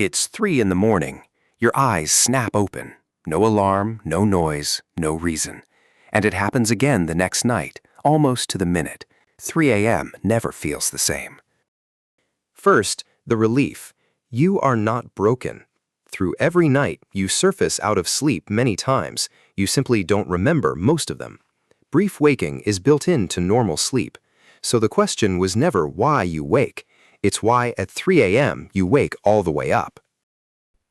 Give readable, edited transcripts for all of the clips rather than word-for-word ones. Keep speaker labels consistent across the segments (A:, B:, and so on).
A: It's 3 in the morning. Your eyes snap open. No alarm, no noise, no reason. And it happens again the next night, almost to the minute. 3 a.m. never feels the same.
B: First, the relief. You are not broken. Through every night, you surface out of sleep many times. You simply don't remember most of them. Brief waking is built into normal sleep. So the question was never why you wake. It's why at 3 a.m. you wake all the way up.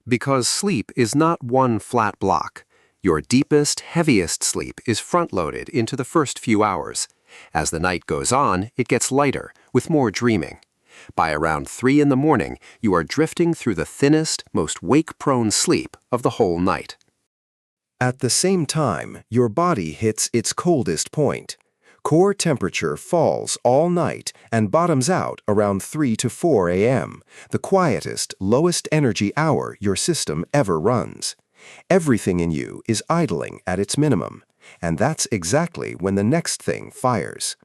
B: Because sleep is not one flat block. Your deepest, heaviest sleep is front-loaded into the first few hours. As the night goes on, it gets lighter, with more dreaming. By around 3 in the morning, you are drifting through the thinnest, most wake-prone sleep of the whole night.
C: At the same time, your body hits its coldest point. Core temperature falls all night and bottoms out around 3 to 4 a.m., the quietest, lowest energy hour your system ever runs. Everything in you is idling at its minimum, and that's exactly when the next thing fires.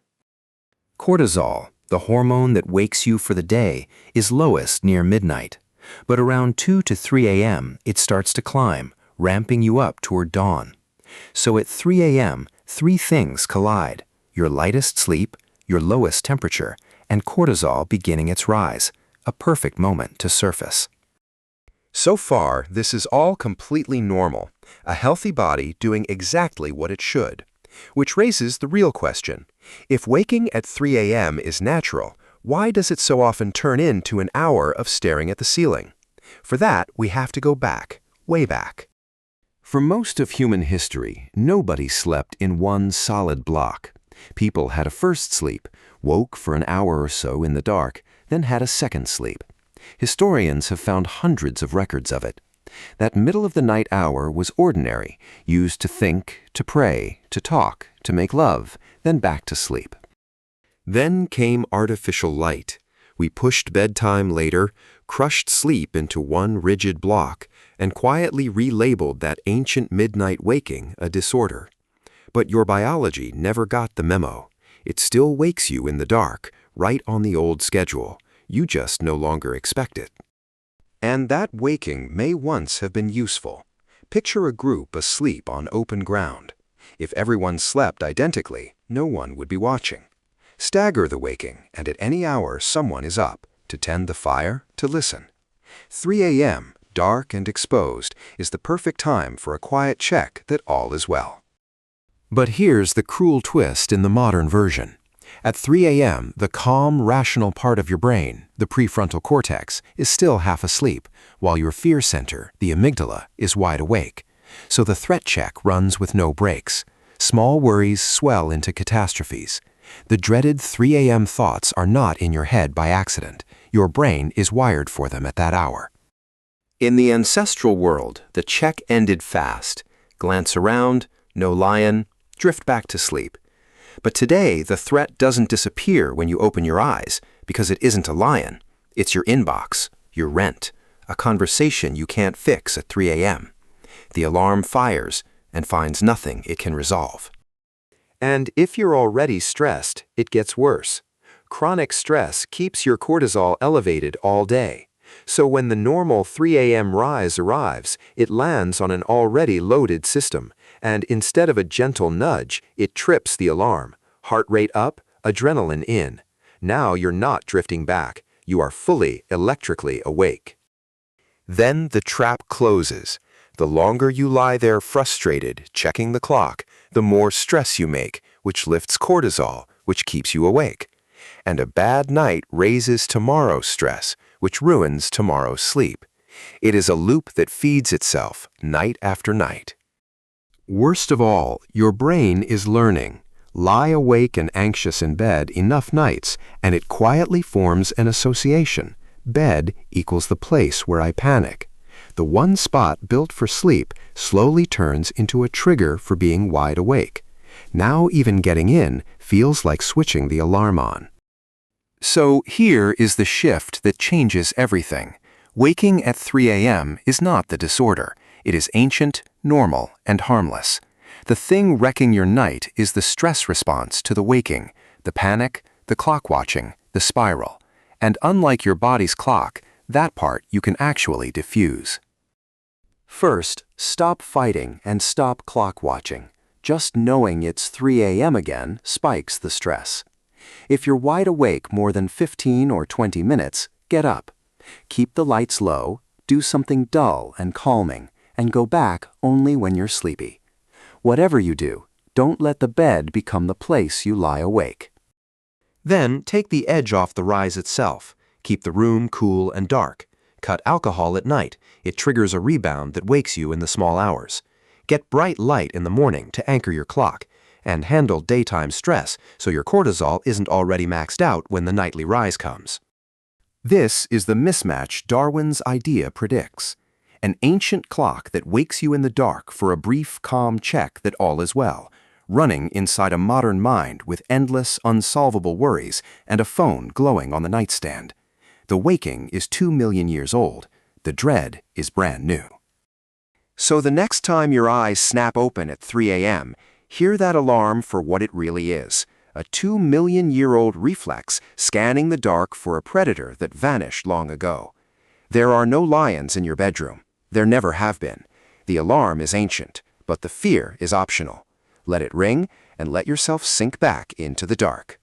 B: Cortisol, the hormone that wakes you for the day, is lowest near midnight. But around 2 to 3 a.m., it starts to climb, ramping you up toward dawn. So at 3 a.m., 3 things collide: your lightest sleep, your lowest temperature, and cortisol beginning its rise, a perfect moment to surface. So far, this is all completely normal, a healthy body doing exactly what it should. Which raises the real question. If waking at 3 a.m. is natural, why does it so often turn into an hour of staring at the ceiling? For that, we have to go back, way back. For most of human history, nobody slept in one solid block. People had a first sleep, woke for an hour or so in the dark, then had a second sleep. Historians have found hundreds of records of it. That middle-of-the-night hour was ordinary, used to think, to pray, to talk, to make love, then back to sleep. Then came artificial light. We pushed bedtime later, crushed sleep into one rigid block, and quietly relabeled that ancient midnight waking a disorder. But your biology never got the memo. It still wakes you in the dark, right on the old schedule. You just no longer expect it. And that waking may once have been useful. Picture a group asleep on open ground. If everyone slept identically, no one would be watching. Stagger the waking, and at any hour someone is up, to tend the fire, to listen. 3 a.m., dark and exposed, is the perfect time for a quiet check that all is well. But here's the cruel twist in the modern version. At 3 a.m., the calm, rational part of your brain, the prefrontal cortex, is still half asleep, while your fear center, the amygdala, is wide awake. So the threat check runs with no breaks. Small worries swell into catastrophes. The dreaded 3 a.m. thoughts are not in your head by accident. Your brain is wired for them at that hour. In the ancestral world, the check ended fast. Glance around, no lion, drift back to sleep. But today, the threat doesn't disappear when you open your eyes, because it isn't a lion. It's your inbox, your rent, a conversation you can't fix at 3 a.m. The alarm fires and finds nothing it can resolve. And if you're already stressed, it gets worse. Chronic stress keeps your cortisol elevated all day. So when the normal 3 a.m. rise arrives, it lands on an already loaded system, and instead of a gentle nudge, it trips the alarm. Heart rate up, adrenaline in. Now you're not drifting back. You are fully electrically awake. Then the trap closes. The longer you lie there frustrated, checking the clock, the more stress you make, which lifts cortisol, which keeps you awake. And a bad night raises tomorrow's stress, which ruins tomorrow's sleep. It is a loop that feeds itself night after night. Worst of all, your brain is learning. Lie awake and anxious in bed enough nights, and it quietly forms an association. Bed equals the place where I panic. The one spot built for sleep slowly turns into a trigger for being wide awake. Now even getting in feels like switching the alarm on. So here is the shift that changes everything. Waking at 3 a.m. is not the disorder. It is ancient, normal, and harmless. The thing wrecking your night is the stress response to the waking, the panic, the clock watching, the spiral. And unlike your body's clock,
A: That part you can actually defuse. First, stop fighting and stop clock watching. Just knowing it's 3 a.m. again spikes the stress. If you're wide awake more than 15 or 20 minutes, get up. Keep the lights low, do something dull and calming, and go back only when you're sleepy. Whatever you do, don't let the bed become the place you lie awake.
B: Then take the edge off the rise itself. Keep the room cool and dark. Cut alcohol at night. It triggers a rebound that wakes you in the small hours. Get bright light in the morning to anchor your clock. And handle daytime stress so your cortisol isn't already maxed out when the nightly rise comes.
A: This is the mismatch Darwin's idea predicts. An ancient clock that wakes you in the dark for a brief, calm check that all is well, running inside a modern mind with endless, unsolvable worries and a phone glowing on the nightstand. The waking is 2 million years old. The dread is brand new. So the next time your eyes snap open at 3 a.m., hear that alarm for what it really is. A 2 million-year-old reflex scanning the dark for a predator that vanished long ago. There are no lions in your bedroom. There never have been. The alarm is ancient, but the fear is optional. Let it ring and let yourself sink back into the dark.